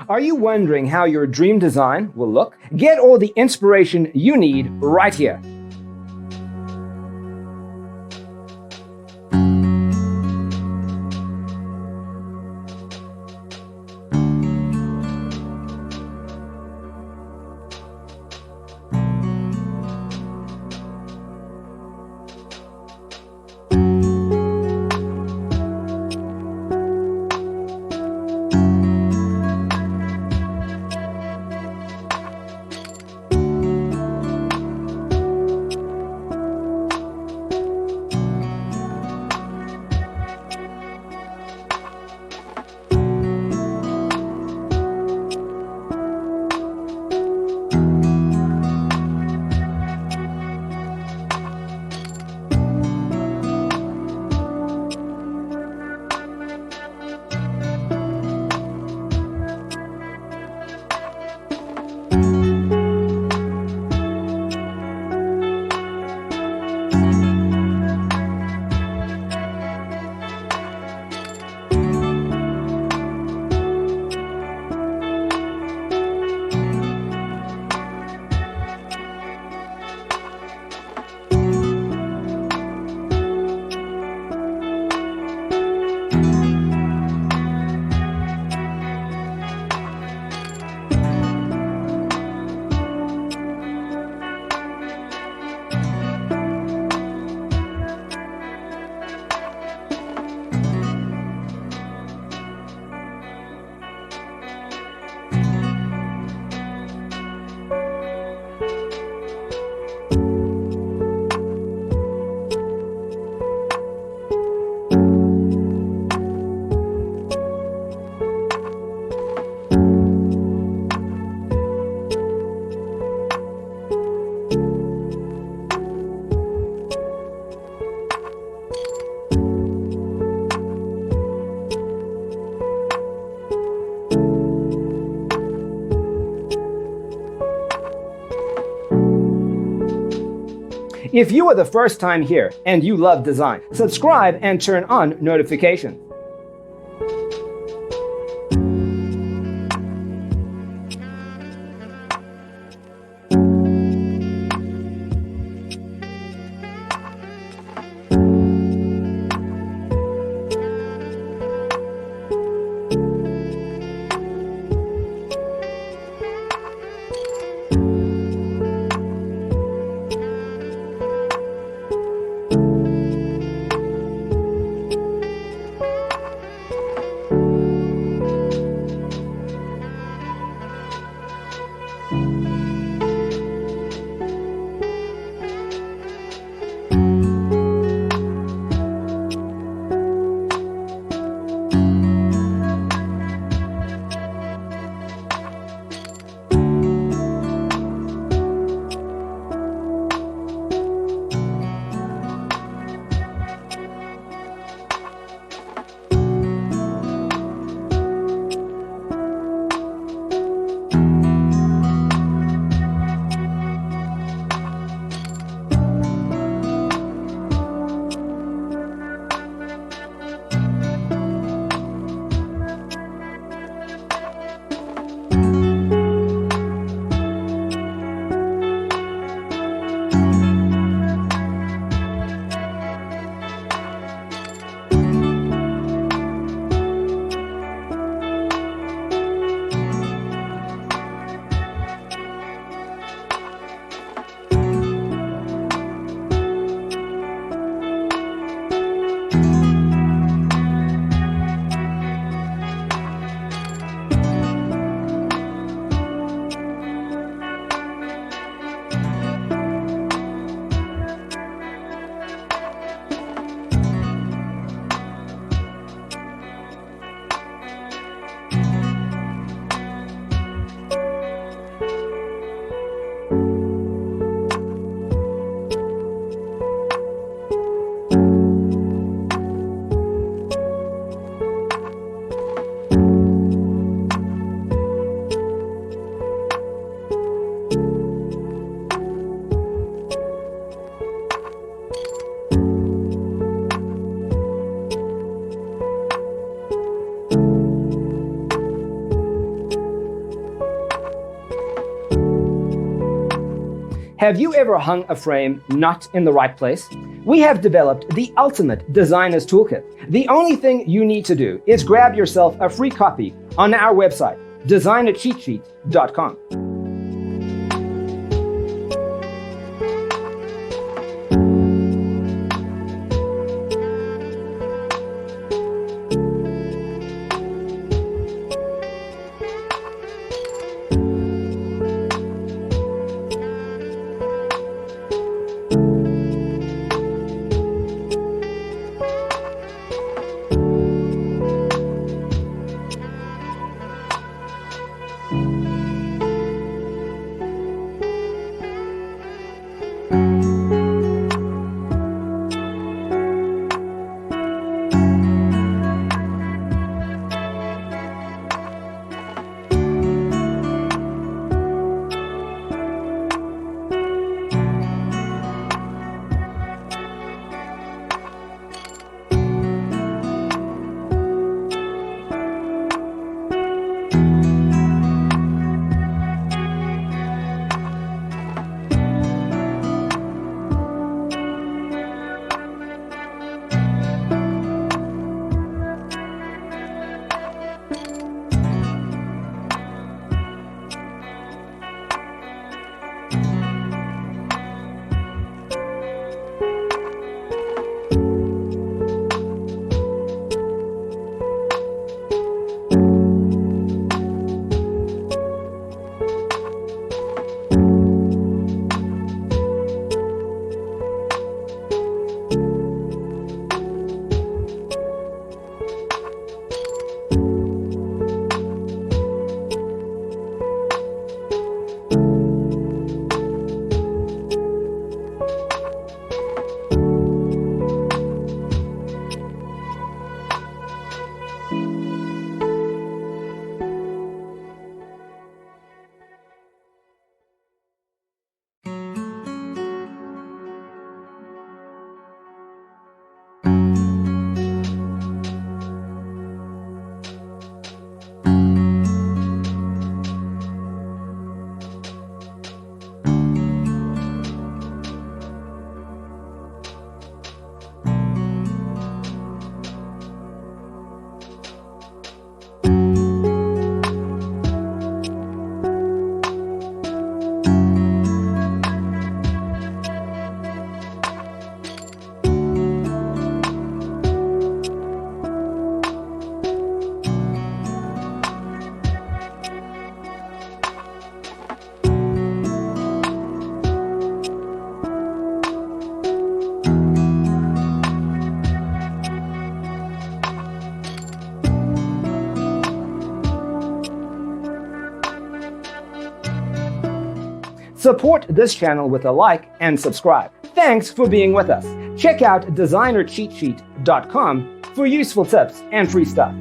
Are you wondering how your dream design will look? Get all the inspiration you need right here. If you are the first time here and you love design, subscribe and turn on notifications. Have you ever hung a frame not in the right place? We have developed the ultimate designer's toolkit. The only thing you need to do is grab yourself a free copy on our website, designercheatsheet.com. Support this channel with a like and subscribe. Thanks for being with us. Check out designercheatsheet.com for useful tips and free stuff.